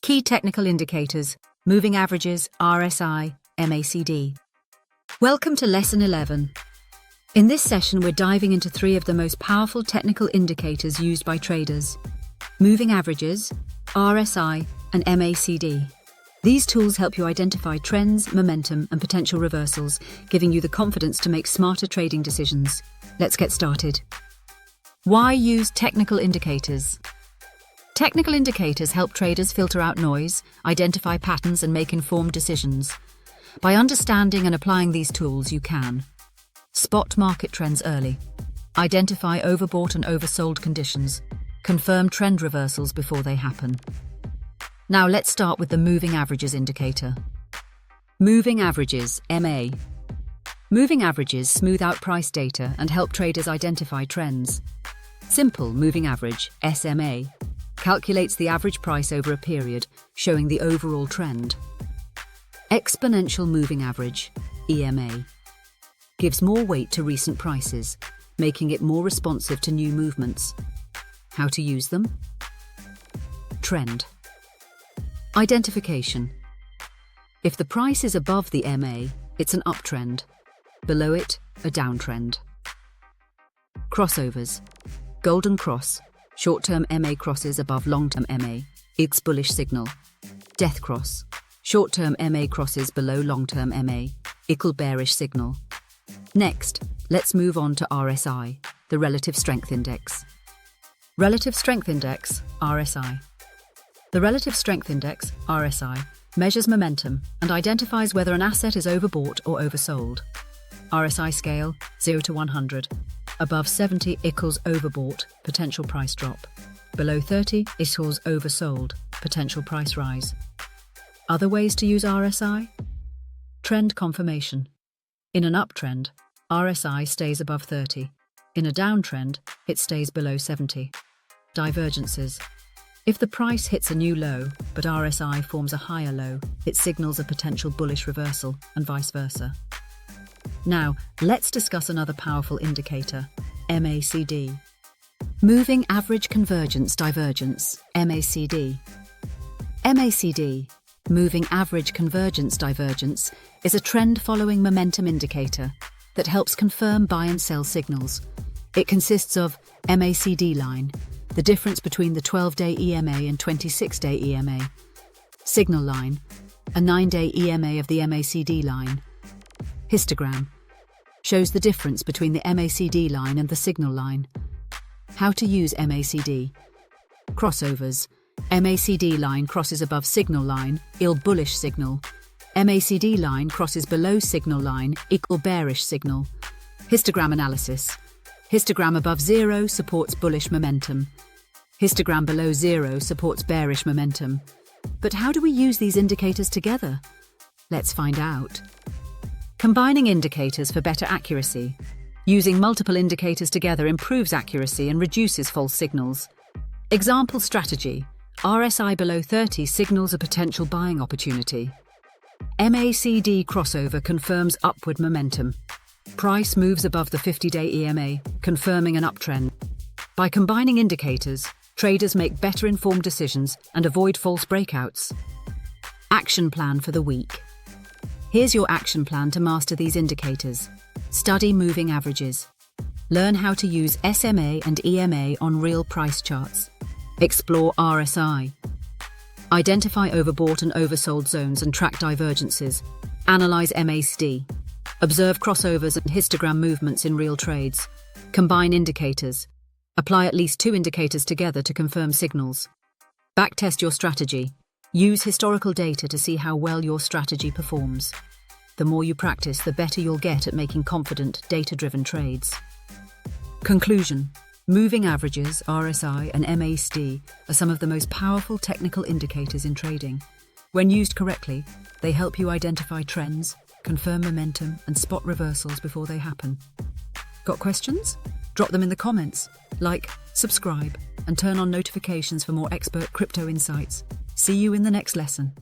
Key technical indicators, moving averages, RSI, MACD. Welcome to Lesson 11. In this session, we're diving into three of the most powerful technical indicators used by traders: moving averages, RSI, and MACD. These tools help you identify trends, momentum, and potential reversals, giving you the confidence to make smarter trading decisions. Let's get started. Why use technical indicators? Technical indicators help traders filter out noise, identify patterns, and make informed decisions. By understanding and applying these tools, you can spot market trends early, identify overbought and oversold conditions, confirm trend reversals before they happen. Now let's start with the moving averages indicator. Moving averages, MA. Moving averages smooth out price data and help traders identify trends. Simple moving average, SMA, calculates the average price over a period, showing the overall trend. Exponential moving average, EMA, gives more weight to recent prices, making it more responsive to new movements. How to use them? Trend. Identification. If the price is above the MA, it's an uptrend. Below it, a downtrend. Crossovers. Golden cross. Short-term MA crosses above long-term MA, equals bullish signal. Death cross. Short-term MA crosses below long-term MA, equal bearish signal. Next, let's move on to RSI, the Relative Strength Index. Relative Strength Index, RSI. The Relative Strength Index, RSI, measures momentum and identifies whether an asset is overbought or oversold. RSI scale, 0 to 100. Above 70 equals overbought, potential price drop. Below 30 equals oversold, potential price rise. Other ways to use RSI? Trend confirmation. In an uptrend, RSI stays above 30. In a downtrend, it stays below 70. Divergences. If the price hits a new low, but RSI forms a higher low, it signals a potential bullish reversal, and vice versa. Now, let's discuss another powerful indicator, MACD. Moving Average Convergence Divergence, MACD. MACD, Moving Average Convergence Divergence, is a trend-following momentum indicator that helps confirm buy and sell signals. It consists of MACD line, the difference between the 12-day EMA and 26-day EMA. Signal line, a 9-day EMA of the MACD line. Histogram, shows the difference between the MACD line and the signal line. How to use MACD? Crossovers. MACD line crosses above signal line, equal bullish signal. MACD line crosses below signal line, equal bearish signal. Histogram analysis. Histogram above 0 supports bullish momentum. Histogram below 0 supports bearish momentum. But how do we use these indicators together? Let's find out. Combining indicators for better accuracy. Using multiple indicators together improves accuracy and reduces false signals. Example strategy. RSI below 30 signals a potential buying opportunity. MACD crossover confirms upward momentum. Price moves above the 50-day EMA, confirming an uptrend. By combining indicators, traders make better informed decisions and avoid false breakouts. Action plan for the week. Here's your action plan to master these indicators. Study moving averages. Learn how to use SMA and EMA on real price charts. Explore RSI. Identify overbought and oversold zones and track divergences. Analyze MACD. Observe crossovers and histogram movements in real trades. Combine indicators. Apply at least 2 indicators together to confirm signals. Backtest your strategy. Use historical data to see how well your strategy performs. The more you practice, the better you'll get at making confident, data-driven trades. Conclusion. Moving averages, RSI, and MACD are some of the most powerful technical indicators in trading. When used correctly, they help you identify trends, confirm momentum, and spot reversals before they happen. Got questions? Drop them in the comments. Like, subscribe, and turn on notifications for more expert crypto insights. See you in the next lesson.